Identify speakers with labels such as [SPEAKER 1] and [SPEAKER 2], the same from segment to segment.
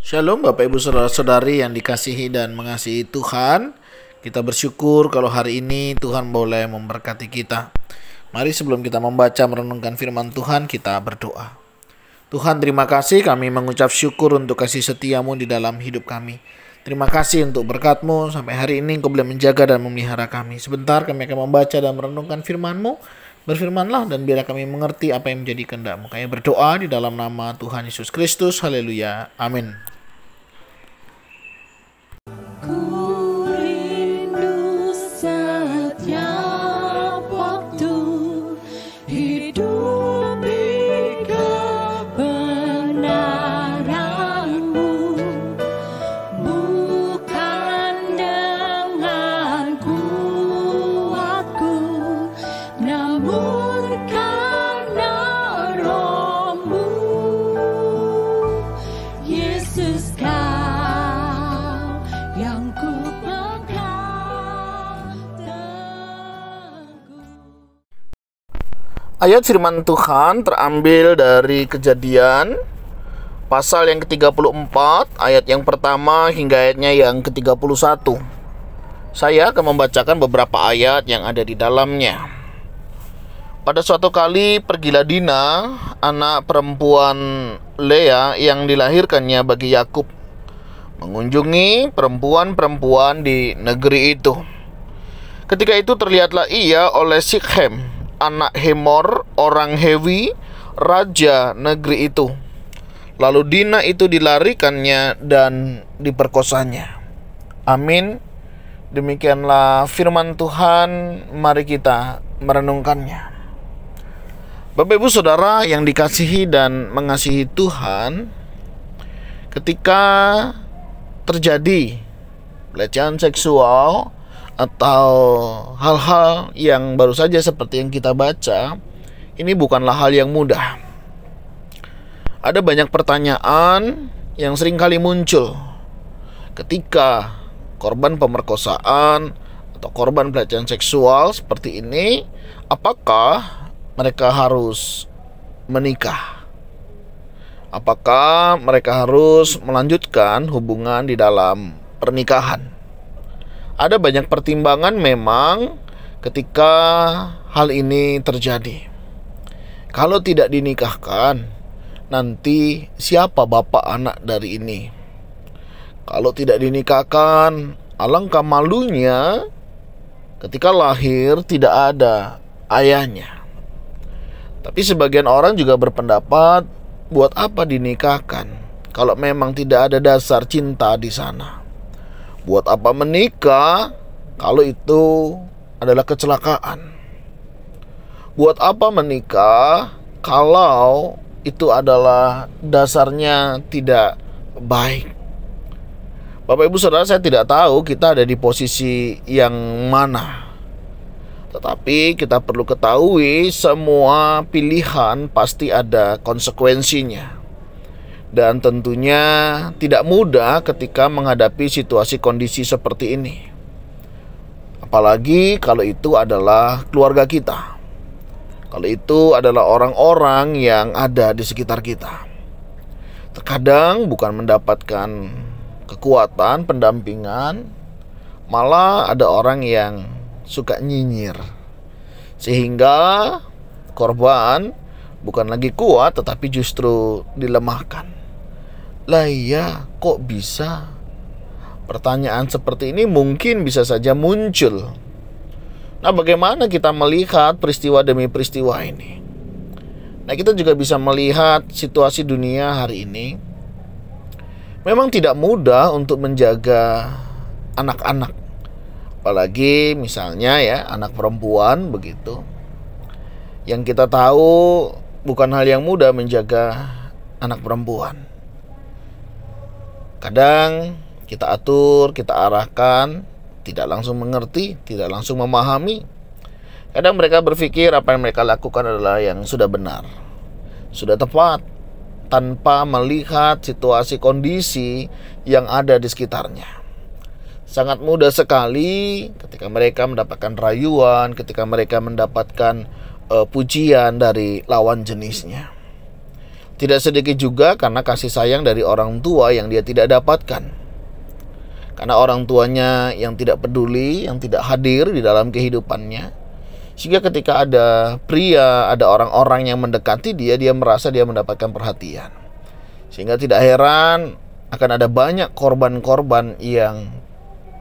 [SPEAKER 1] Shalom Bapak Ibu Saudara-saudari yang dikasihi dan mengasihi Tuhan. Kita bersyukur kalau hari ini Tuhan boleh memberkati kita. Mari sebelum kita membaca merenungkan firman Tuhan, kita berdoa. Tuhan, terima kasih, kami mengucap syukur untuk kasih setiamu di dalam hidup kami. Terima kasih untuk berkat-Mu, sampai hari ini Engkau boleh menjaga dan memelihara kami. Sebentar kami akan membaca dan merenungkan firman-Mu. Berfirmanlah dan biarlah kami mengerti apa yang menjadi kehendak-Mu. Kami berdoa di dalam nama Tuhan Yesus Kristus. Haleluya. Amin. Ayat firman Tuhan terambil dari Kejadian pasal yang ke-34, ayat yang pertama hingga ayatnya yang ke-31. Saya akan membacakan beberapa ayat yang ada di dalamnya. Pada suatu kali pergilah Dina, anak perempuan Lea yang dilahirkannya bagi Yakub, mengunjungi perempuan-perempuan di negeri itu. Ketika itu terlihatlah ia oleh Sikhem, anak Hemor, orang Hewi, raja negeri itu. Lalu Dina itu dilarikannya dan diperkosanya. Amin. Demikianlah firman Tuhan, mari kita merenungkannya. Bapak Ibu Saudara yang dikasihi dan mengasihi Tuhan, ketika terjadi pelecehan seksual atau hal-hal yang baru saja seperti yang kita baca, ini bukanlah hal yang mudah. Ada banyak pertanyaan yang sering kali muncul ketika korban pemerkosaan atau korban pelecehan seksual seperti ini. Apakah mereka harus menikah? Apakah mereka harus melanjutkan hubungan di dalam pernikahan? Ada banyak pertimbangan memang ketika hal ini terjadi. Kalau tidak dinikahkan, nanti siapa bapak anak dari ini? Kalau tidak dinikahkan, alangkah malunya ketika lahir tidak ada ayahnya. Tapi sebagian orang juga berpendapat, buat apa dinikahkan kalau memang tidak ada dasar cinta di sana? Buat apa menikah kalau itu adalah kecelakaan? Buat apa menikah kalau itu adalah dasarnya tidak baik? Bapak Ibu Saudara, saya tidak tahu kita ada di posisi yang mana. Tetapi kita perlu ketahui semua pilihan pasti ada konsekuensinya. Dan tentunya tidak mudah ketika menghadapi situasi kondisi seperti ini. Apalagi kalau itu adalah keluarga kita. Kalau itu adalah orang-orang yang ada di sekitar kita. Terkadang bukan mendapatkan kekuatan, pendampingan, malah ada orang yang suka nyinyir. Sehingga korban bukan lagi kuat tetapi justru dilemahkan. Lah iya, kok bisa? Pertanyaan seperti ini mungkin bisa saja muncul. Nah, bagaimana kita melihat peristiwa demi peristiwa ini? Nah, kita juga bisa melihat situasi dunia hari ini. Memang tidak mudah untuk menjaga anak-anak. Apalagi misalnya ya, anak perempuan begitu. Yang kita tahu bukan hal yang mudah menjaga anak perempuan. Kadang kita atur, kita arahkan, tidak langsung mengerti, tidak langsung memahami. Kadang mereka berpikir apa yang mereka lakukan adalah yang sudah benar, sudah tepat, tanpa melihat situasi kondisi yang ada di sekitarnya. Sangat mudah sekali ketika mereka mendapatkan rayuan, ketika mereka mendapatkan pujian dari lawan jenisnya. Tidak sedikit juga karena kasih sayang dari orang tua yang dia tidak dapatkan. Karena orang tuanya yang tidak peduli, yang tidak hadir di dalam kehidupannya. Sehingga ketika ada pria, ada orang-orang yang mendekati dia, dia merasa dia mendapatkan perhatian. Sehingga tidak heran akan ada banyak korban-korban yang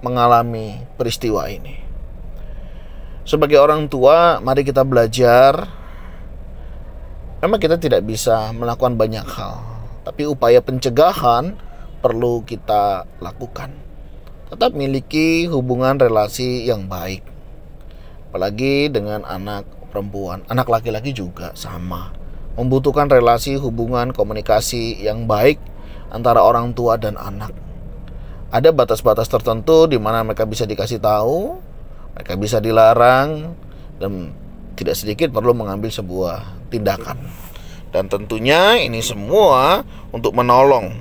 [SPEAKER 1] mengalami peristiwa ini. Sebagai orang tua, mari kita belajar. Memang kita tidak bisa melakukan banyak hal, tapi upaya pencegahan perlu kita lakukan. Tetap miliki hubungan relasi yang baik, apalagi dengan anak perempuan. Anak laki-laki juga sama, membutuhkan relasi, hubungan, komunikasi yang baik antara orang tua dan anak. Ada batas-batas tertentu di mana mereka bisa dikasih tahu, mereka bisa dilarang, dan tidak sedikit perlu mengambil sebuah tindakan. Dan tentunya ini semua untuk menolong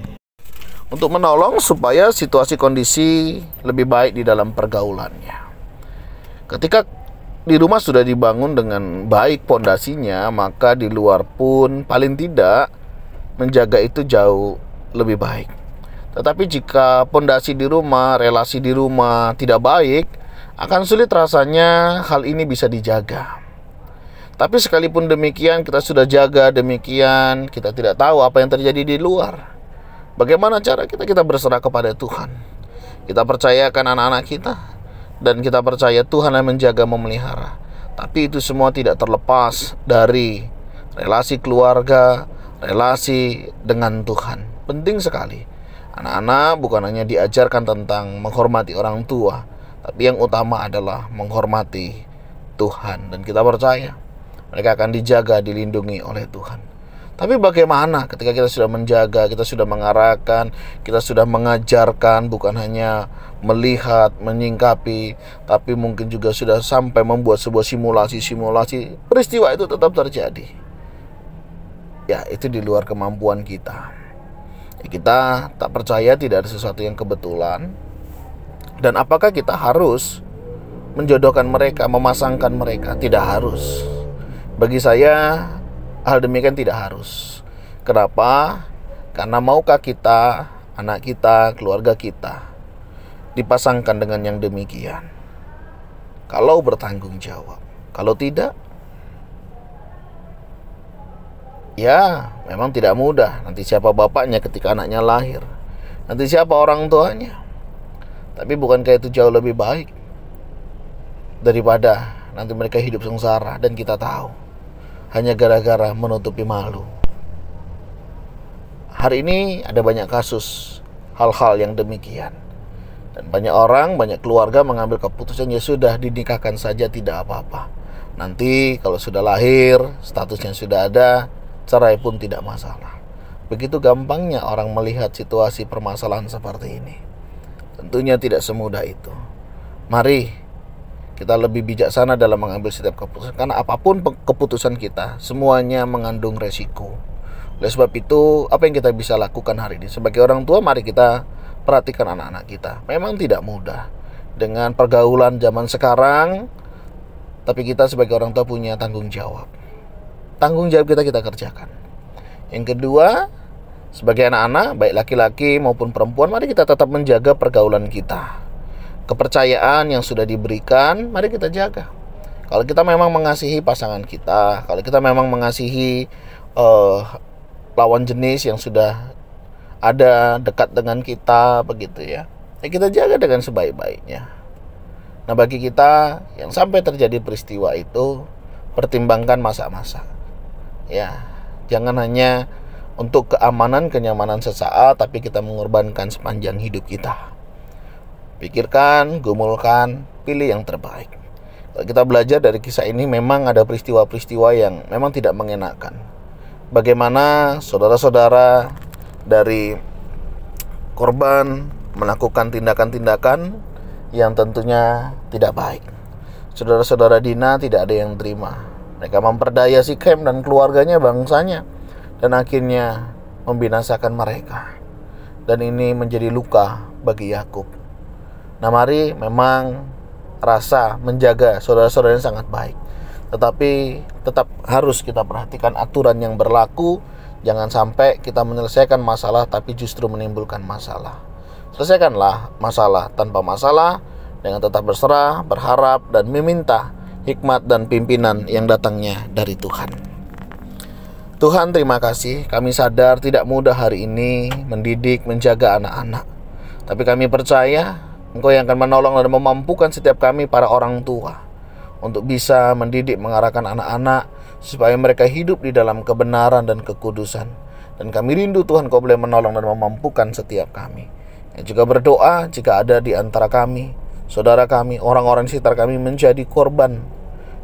[SPEAKER 1] supaya situasi kondisi lebih baik di dalam pergaulannya. Ketika di rumah sudah dibangun dengan baik pondasinya, maka di luar pun paling tidak menjaga itu jauh lebih baik. Tetapi jika pondasi di rumah, relasi di rumah tidak baik, akan sulit rasanya hal ini bisa dijaga. Tapi sekalipun demikian, kita sudah jaga demikian, kita tidak tahu apa yang terjadi di luar. Bagaimana cara kita? Kita berserah kepada Tuhan. Kita percayakan anak-anak kita, dan kita percaya Tuhan yang menjaga, memelihara. Tapi itu semua tidak terlepas dari relasi keluarga, relasi dengan Tuhan. Penting sekali. Anak-anak bukan hanya diajarkan tentang menghormati orang tua, tapi yang utama adalah menghormati Tuhan. Dan kita percaya mereka akan dijaga, dilindungi oleh Tuhan. Tapi bagaimana ketika kita sudah menjaga, kita sudah mengarahkan, kita sudah mengajarkan, bukan hanya melihat, menyingkapi, tapi mungkin juga sudah sampai membuat sebuah simulasi peristiwa itu tetap terjadi. Ya, itu di luar kemampuan kita. Kita tak percaya tidak ada sesuatu yang kebetulan. Dan apakah kita harus menjodohkan mereka, memasangkan mereka? Tidak harus. Bagi saya, hal demikian tidak harus. Kenapa? Karena maukah kita, anak kita, keluarga kita dipasangkan dengan yang demikian? Kalau bertanggung jawab. Kalau tidak, ya memang tidak mudah. Nanti siapa bapaknya ketika anaknya lahir? Nanti siapa orang tuanya? Tapi bukankah itu jauh lebih baik daripada nanti mereka hidup sengsara dan kita tahu hanya gara-gara menutupi malu. Hari ini ada banyak kasus hal-hal yang demikian. Dan banyak orang, banyak keluarga mengambil keputusan, ya sudah dinikahkan saja, tidak apa-apa. Nanti kalau sudah lahir, statusnya sudah ada, cerai pun tidak masalah. Begitu gampangnya orang melihat situasi permasalahan seperti ini. Tentunya tidak semudah itu. Mari kita lebih bijaksana dalam mengambil setiap keputusan. Karena apapun keputusan kita, semuanya mengandung resiko. Oleh sebab itu, apa yang kita bisa lakukan hari ini? Sebagai orang tua, mari kita perhatikan anak-anak kita. Memang tidak mudah dengan pergaulan zaman sekarang, tapi kita sebagai orang tua punya tanggung jawab. Tanggung jawab kita kerjakan. Yang kedua, sebagai anak-anak, baik laki-laki maupun perempuan, mari kita tetap menjaga pergaulan kita. Kepercayaan yang sudah diberikan, mari kita jaga. Kalau kita memang mengasihi pasangan kita, kalau kita memang mengasihi lawan jenis yang sudah ada dekat dengan kita, begitu ya, kita jaga dengan sebaik-baiknya. Nah, bagi kita yang sampai terjadi peristiwa itu, pertimbangkan masa-masa. Ya, jangan hanya untuk keamanan, kenyamanan sesaat, tapi kita mengorbankan sepanjang hidup kita. Pikirkan, gumulkan, pilih yang terbaik. Kalau kita belajar dari kisah ini, memang ada peristiwa-peristiwa yang memang tidak mengenakan. Bagaimana saudara-saudara dari korban melakukan tindakan-tindakan yang tentunya tidak baik. Saudara-saudara Dina tidak ada yang terima. Mereka memperdaya si Kem dan keluarganya, bangsanya, dan akhirnya membinasakan mereka. Dan ini menjadi luka bagi Yakub. Nah, mari memang rasa menjaga saudara-saudara yang sangat baik. Tetapi tetap harus kita perhatikan aturan yang berlaku. Jangan sampai kita menyelesaikan masalah tapi justru menimbulkan masalah. Selesaikanlah masalah tanpa masalah dengan tetap berserah, berharap, dan meminta hikmat dan pimpinan yang datangnya dari Tuhan. Tuhan, terima kasih. Kami sadar tidak mudah hari ini mendidik, menjaga anak-anak. Tapi kami percaya Engkau yang akan menolong dan memampukan setiap kami para orang tua untuk bisa mendidik, mengarahkan anak-anak supaya mereka hidup di dalam kebenaran dan kekudusan. Dan kami rindu Tuhan Kau boleh menolong dan memampukan setiap kami. Yang juga berdoa jika ada di antara kami, saudara kami, orang-orang di sekitar kami menjadi korban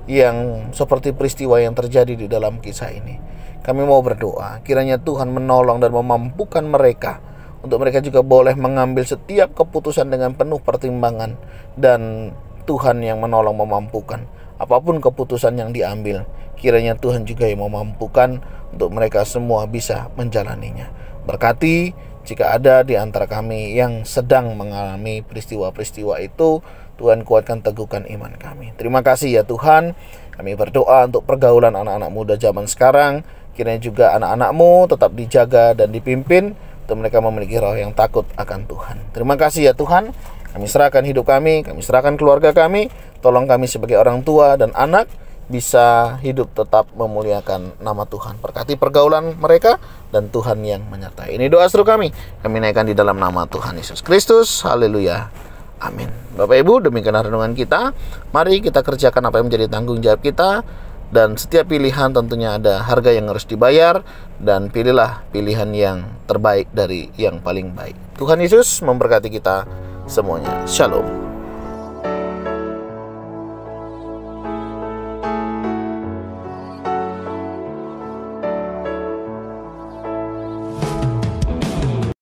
[SPEAKER 1] yang seperti peristiwa yang terjadi di dalam kisah ini. Kami mau berdoa kiranya Tuhan menolong dan memampukan mereka untuk mereka juga boleh mengambil setiap keputusan dengan penuh pertimbangan, dan Tuhan yang menolong memampukan apapun keputusan yang diambil. Kiranya Tuhan juga yang memampukan untuk mereka semua bisa menjalaninya. Berkati jika ada di antara kami yang sedang mengalami peristiwa-peristiwa itu, Tuhan kuatkan, teguhkan iman kami. Terima kasih ya Tuhan. Kami berdoa untuk pergaulan anak-anak muda zaman sekarang. Kiranya juga anak-anak-Mu tetap dijaga dan dipimpin untuk mereka memiliki roh yang takut akan Tuhan. Terima kasih ya Tuhan. Kami serahkan hidup kami serahkan keluarga kami. Tolong kami sebagai orang tua dan anak bisa hidup tetap memuliakan nama Tuhan. Berkati pergaulan mereka dan Tuhan yang menyertai. Ini doa seru kami naikkan di dalam nama Tuhan Yesus Kristus. Haleluya. Amin. Bapak Ibu, demikian renungan kita. Mari kita kerjakan apa yang menjadi tanggung jawab kita. Dan setiap pilihan tentunya ada harga yang harus dibayar. Dan pilihlah pilihan yang terbaik dari yang paling baik. Tuhan Yesus memberkati kita semuanya. Shalom.